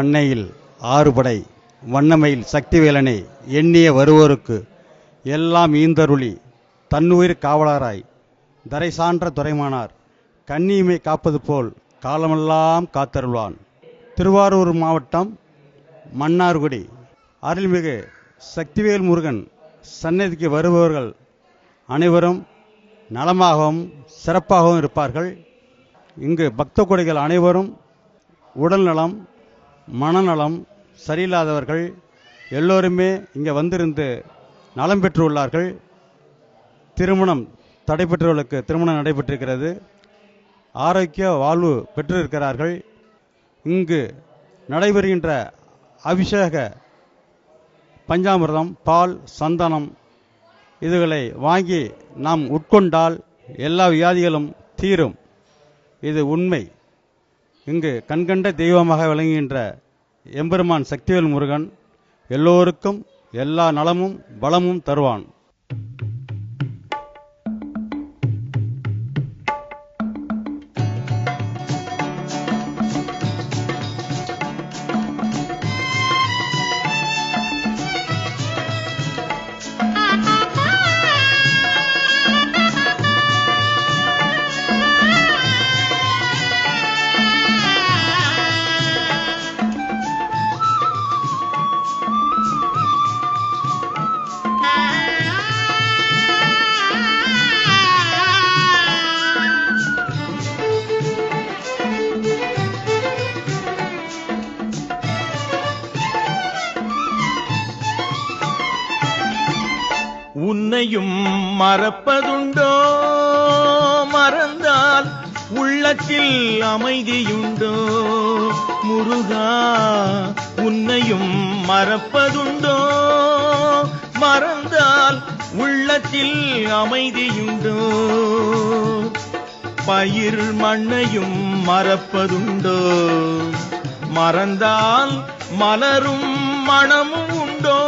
மண்ணையில் ஆறுபடை வண்ணமையில் சக்திவேலனை எண்ணிய வருவோருக்கு எல்லாம் ஈந்தருளி தன்னுயிர் காவலராய் தரை சான்ற துறைமானார் கன்னியுமை காப்பது போல் காலமெல்லாம் காத்தருள்வான். திருவாரூர் மாவட்டம் மன்னார்குடி அருள்மிகு சக்திவேல் முருகன் சன்னதிக்கு வருபவர்கள் அனைவரும் நலமாகவும் சிறப்பாகவும் இருப்பார்கள். இங்கு பக்த கொடிகள் அனைவரும் உடல் நலம் மனநலம் சரியில்லாதவர்கள் எல்லோருமே இங்கே வந்திருந்து நலம் பெற்றுள்ளார்கள். திருமணம் தடைபெற்றவர்களுக்கு திருமணம் நடைபெற்றிருக்கிறது. ஆரோக்கிய வாழ்வு பெற்றிருக்கிறார்கள். இங்கு நடைபெறுகின்ற அபிஷேக பஞ்சாமிர்தம் பால் சந்தனம் இதுகளை வாங்கி நாம் உட்கொண்டால் எல்லா வியாதிகளும் தீரும். இது உண்மை. இங்கு கண்கண்ட தெய்வமாக விளங்குகின்ற எம்பெருமான் சக்திவேல் முருகன் எல்லோருக்கும் எல்லா நலமும் பலமும் தருவான். உன்னையும் மறப்பதுண்டோ? மறந்தால் உள்ளத்தில் அமைதியுண்டோ? முருகா, உன்னையும் மறப்பதுண்டோ? மறந்தால் உள்ளத்தில் அமைதியுண்டோ? பயிர் மண்ணையும் மறப்பதுண்டோ? மறந்தால் மலரும் மணமும் உண்டோ?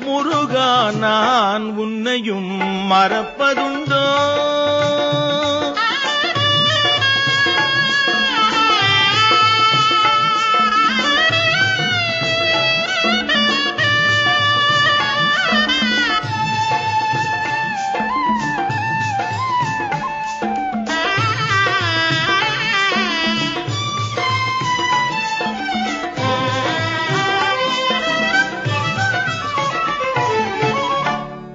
முருகா, நான் உன்னையும் மறப்பதுண்டோ?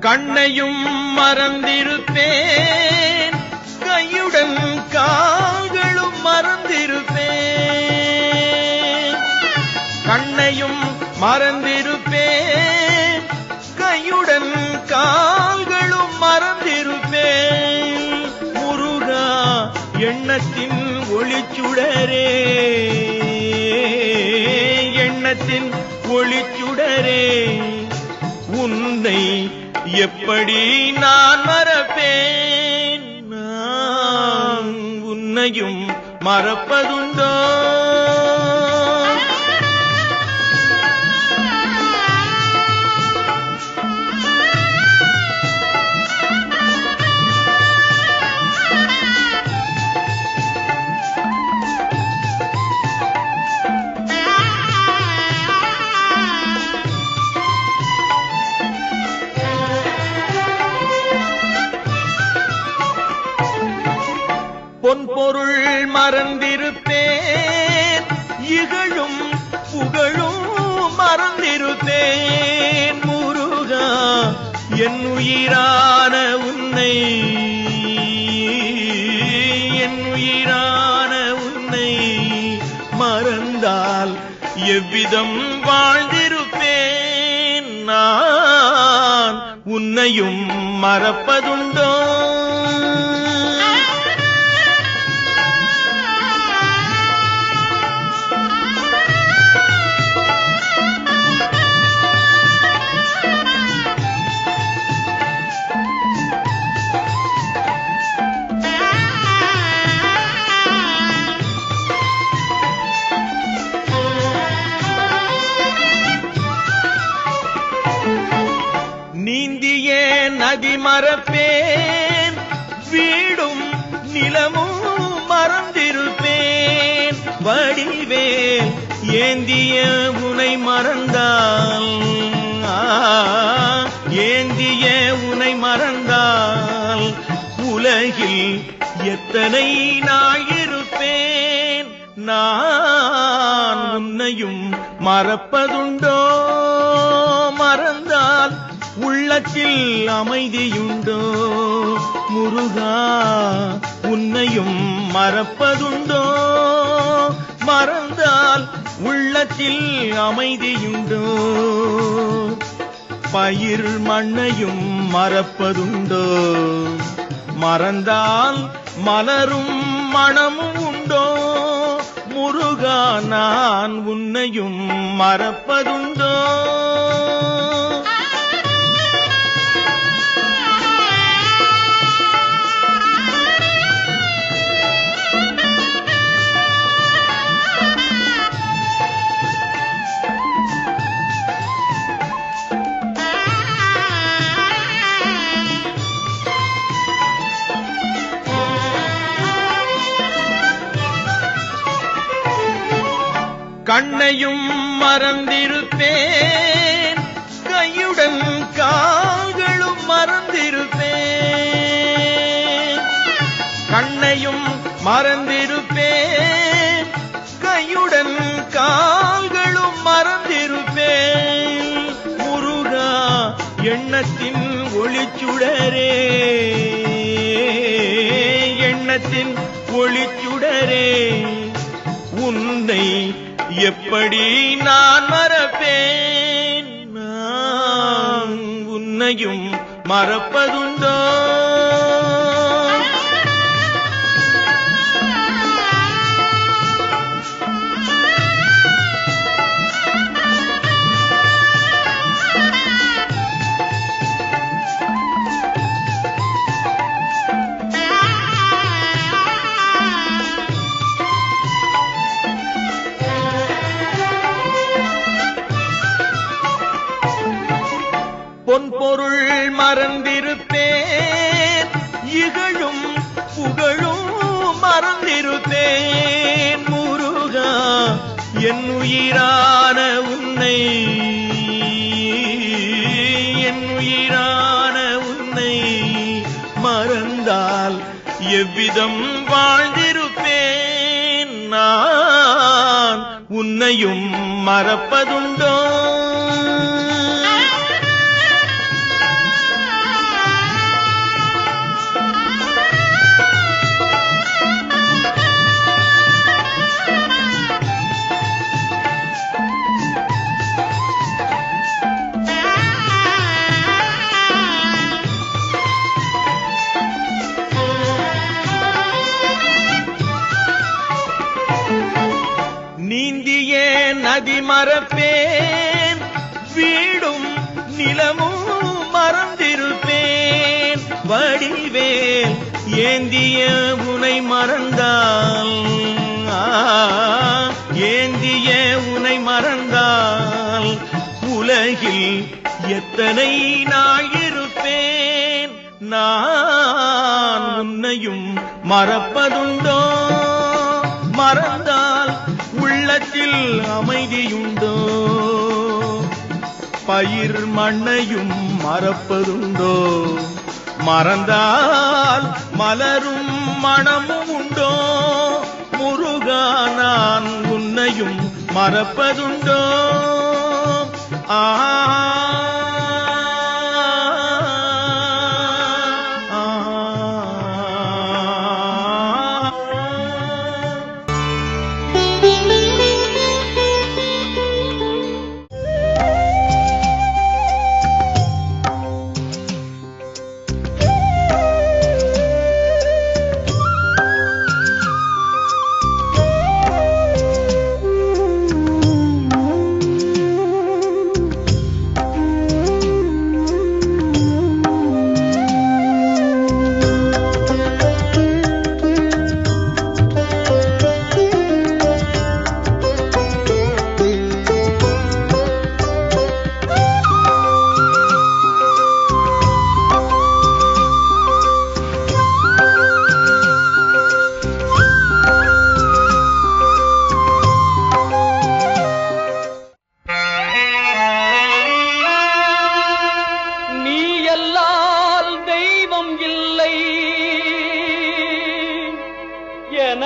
கண்ணையும் மறந்திருப்பேன், கையுடன் கால்களும் மறந்திருப்பேன். கண்ணையும் மறந்திருப்பேன், கையுடன் கால்களும் மறந்திருப்பேன். முருகா, எண்ணத்தின் ஒளிச்சுடரே, எண்ணத்தின் ஒளிச்சுடரே, உன்னை எப்படி நான் மறப்பேன்? நான் உன்னையும் மறப்பதுண்டோ? பொன்பொருள் மறந்திருப்பேன், இகழும் புகழும் மறந்திருப்பேன். முருகா, என் உயிரான உன்னை, என் உயிரான உன்னை மறந்தால் எவ்விதம் வாழ்ந்திருப்பேன்? நான் உன்னையும் மறப்பதுண்டோ? நீந்தியே நதி மறப்பேன், வீடும் நிலமும் மறந்திருப்பேன். வடிவேல் ஏந்திய உனை மறந்தால் ஏந்திய உனை மறந்தால் உலகில் எத்தனை நாள் இருப்பேன் நான் உன்னையும் மறப்பதுண்டோ மறந்தால் உள்ளத்தில் அமைதியுண்டோ முருகா உன்னையும் மறப்பதுண்டோ மறந்தால் உள்ளத்தில் அமைதியுண்டோ பயிர் மண்ணையும் மறப்பதுண்டோ மறந்தால் மலரும் மணமும் உண்டோ முருகா நான் உன்னையும் மறப்பதுண்டோ கண்ணையும் மறந்திருப்பேன் கையுடன் கால்களும் மறந்திருப்பேன் கண்ணையும் மறந்திருப்பேன் கையுடன் கால்களும் மறந்திருப்பேன் முருகா எண்ணத்தின் ஒளிச்சுடரே எண்ணத்தின் ஒளிச்சுடரே உன்னை எப்படி நான் மறப்பேன் நான் உன்னையும் மறப்பதுண்டோ பொன்பொருள் மறந்திருப்பேன் இகழும் புகழும் மறந்திருப்பேன் முருகா என் உயிரான உன்னை என் உயிரான உன்னை மறந்தால் எவ்விதம் வாழ்ந்திருப்பேன் நான் உன்னையும் மறப்பதுண்டோ நீந்திய நதி மறப்பேன் வீடும் நிலமும் மறந்திருப்பேன் வடிவேல் ஏந்திய உனை மறந்தால் ஏந்திய உனை மறந்தால் உலகில் எத்தனை நாள் இருப்பேன் நான் உன்னையும் மறப்பதுண்டோ மறந்தால் உள்ளத்தில் அமைதியுண்டோ பயிர் மண்ணையும் மறப்பதுண்டோ மறந்தால் மலரும் மணமும் உண்டோ முருகா நான் உன்னையும் மறப்பதுண்டோ ஆ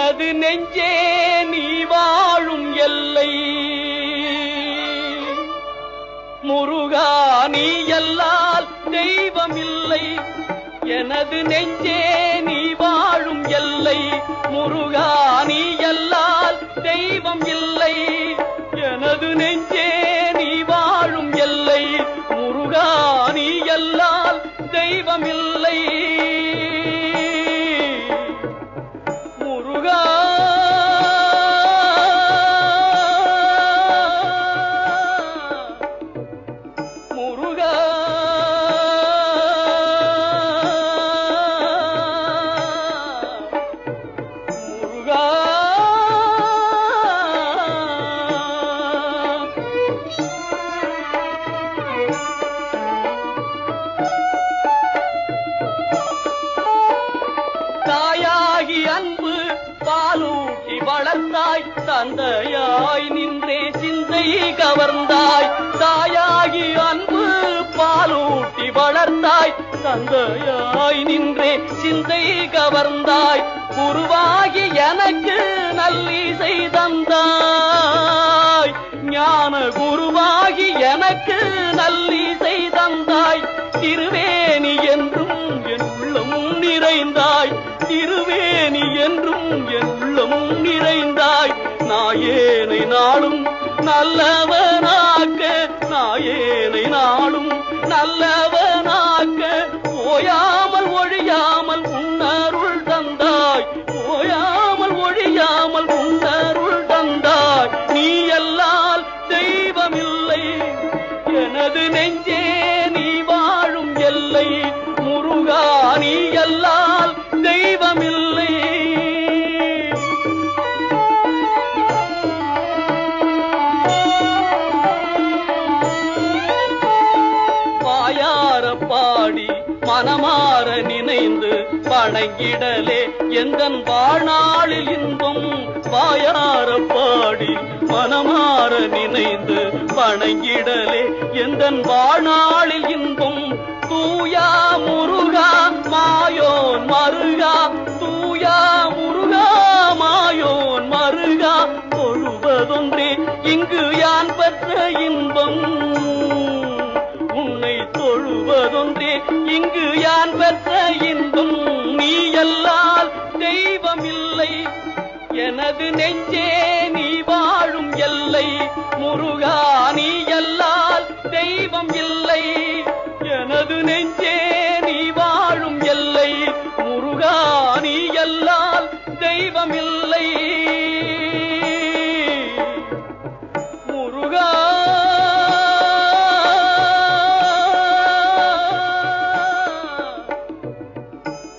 எனது நெஞ்சே நீ வாழும் எல்லை, முருகா நீ அல்லால் தெய்வமில்லை. எனது நெஞ்சே நீ வாழும் எல்லை, முருகா நீ அல்லால் தெய்வம் இல்லை. எனது நெஞ்சே நீ வாழும் எல்லை, முருகா நீ அல்லால் தெய்வமில்லை. முருகா முருகா முருகா தாயாகி அன்பு பாலூட்டி வளர்ந்தாய், தந்தையாய் நின்றே சிந்தை கவர்ந்தாய். தாயாகி அன்பு பாலூட்டி வளர்ந்தாய், தந்தையாய் நின்றே சிந்தை கவர்ந்தாய். குருவாகி எனக்கு நல்லிசை தந்தாய், ஞான குருவாகி எனக்கு நல்லிசை தந்தாய். திருவேணி என்றும் என் உள்ளமும் நிறைந்தாய், திருவேணி என்றும் என் உள்ளமும் நிறைந்தாய். நாயேனை நாளும் நல்லவனாக்க, நாயேனை நாளும் நல்லவனாக்க, ஓயாமல் ஒழியாமல் உன்னருள் தந்தாய், ஓயாமல் ஒழியாமல் உன்னருள் தந்தாய். நீ அல்லால் தெய்வமில்லை, எனது நெஞ்சே நீ வாழும் எல்லை, முருகா நீ அல்லால் தெய்வமில்லை. வாயார பாடி மனமாற நினைந்து வணங்கிடலே எந்தன் வாழ்நாளில் இன்பம். வாயார பாடி மனமாற நினைந்து வணங்கிடலே எந்தன் வாழ்நாளில் இன்பம். தூயா முருகா மாயோன் மருகா, தூயா முருகா மாயோன் மருகா, தொழுவதொன்றே இங்கு யான் பெற்ற இன்பம். உன்னை தொழுவதொன்றே இங்கு யான் பெற்ற இன்பம். நீ அல்லால் தெய்வமில்லை, எனது நெஞ்சே நீ வாழும் எல்லை, முருகா நீ அல்லால் தெய்வம் இல்லை. எனது நெஞ்சே நீ வாழும் எல்லை, முருகா நீ அல்லால் தெய்வமில்லை. முருகா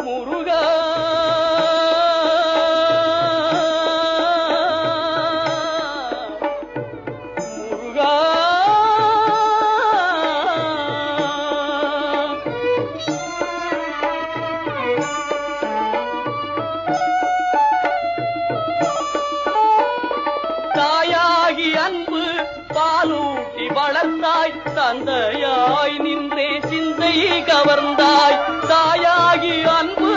முருகா முருகா தாயாகி அன்பு பாலூட்டி வளர்ந்தாய், தந்தையாய் நின்றே சிந்தை கவர்ந்தாய். தாயாகி அன்பு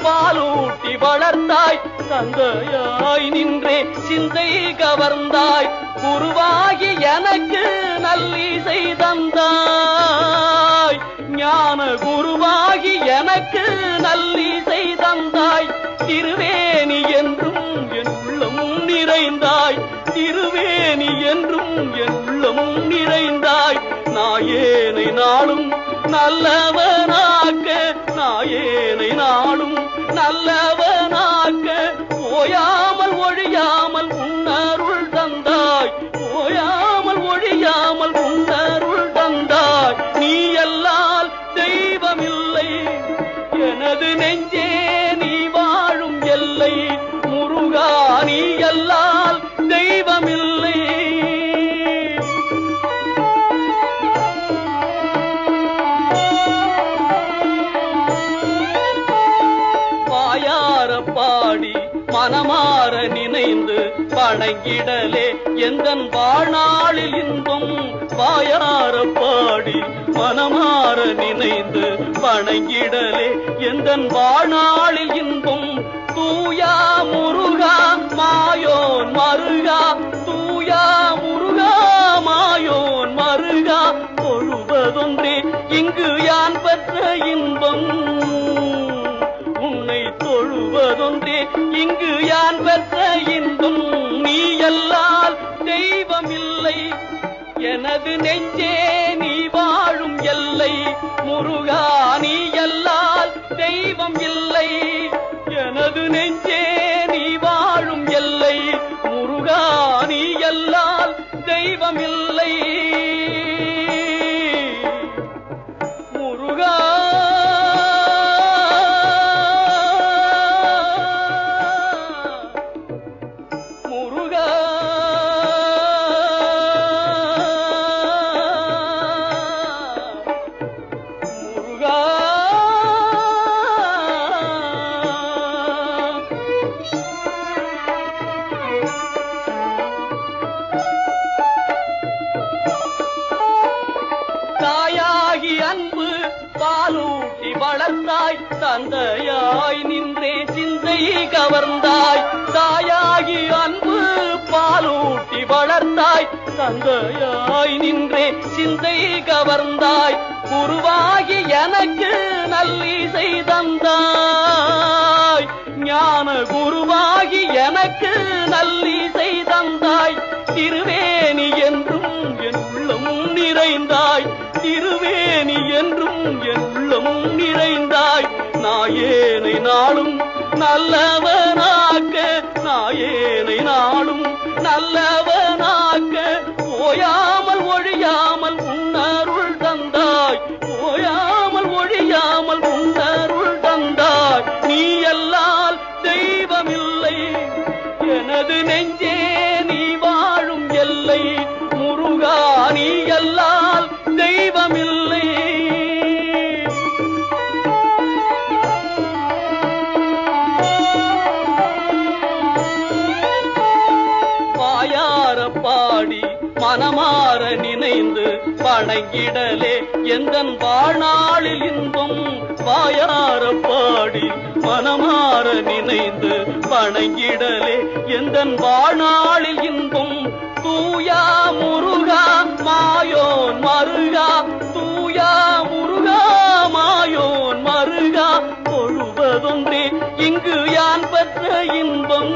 பாலூட்டி வளர்ந்தாய், தந்தையாய் நின்றே சிந்தை கவர்ந்தாய். குருவாகி எனக்கு நல்லிசை தந்தாய், ஞான குருவாகி எனக்கு நல்லிசை தந்தாய். திருவேணி என்றும் என் உள்ளமும் நிறைந்தாய், திருவேணி என்றும் என் உள்ளமும் நிறைந்தாய். நாயேனை நாளும் நல்லவனாக்க, நாயேனை நாளும் நல்லவனாக்க, ஓயாமல் ஒழியாமல் உன்னருள் தந்தாய், ஓயாமல் ஒழியாமல் உன்னருள் தந்தாய். நீ அல்லால் தெய்வமில்லை, எனது நெஞ்சே நீ வாழும் எல்லை, முருகா நீ அல்லால் தெய்வமில்லை. வாயார பாடி மனமாற நினைந்து வணங்கிடலே எந்தன் வாழ்நாளில் இன்பம். வாயார பாடி மனமாற நினைந்து வணங்கிடலே எந்தன் வாழ்நாளில் இன்பம். தூயா முருகா தொழுவதொன்றே இங்கு யான் பெற்ற இன்பம். நீ அல்லால் தெய்வமில்லை எனது நெஞ்சே நீ வாழும் எல்லை. முருகா நீ அல்லால் தெய்வம் இல்லை எனது நெஞ்சே நீ வாழும் எல்லை. முருகா நீ அல்லால் தெய்வமில்லை. முருகா முருகா முருகா தாயாகி அன்பு பாலூட்டி வளர்ந்தாய் தந்தையாய் நின்றே சிந்தை கவர்ந்தாய். தாயாகி அன்பு பாலூட்டி வளர்ந்தாய் தந்தையாய் நின்றே சிந்தை கவர்ந்தாய். குருவாகி எனக்கு நல்லிசை தந்தாய். ஞான குருவாகி எனக்கு நல்லிசை தந்தாய். திருவேணி என்றும் என் உள்ளம் நிறைந்தாய். திருவேணி என்றும் என் உள்ளம் நிறைந்தாய். நாயேனை நாளும் நல்லவனாக்க நாயேனை நாளும் நல்லவனாக்க ஓயாமல் ஒழியாமல் உன்னருள் தந்தாய். ஓயாமல் ஒழியாமல் உன்னருள் தந்தாய். நீ அல்லால் தெய்வமில்லை எனது நெஞ்சே நீ வாழும் எல்லை. முருகா நீ அல்லால் தெய்வமில்லை. வாயார பாடி மனமாற நினைந்து வணங்கிடலே எந்தன் வாழ்நாளில் இன்பம். வாயார பாடி மனமாற நினைந்து வணங்கிடலே எந்தன் வாழ்நாளில் இன்பம். தூயா முருகா மாயோன் மருகா. தூயா முருகா மாயோன் மருகா. தொழுவதொன்றே இங்கு யான் பெற்ற இன்பம்.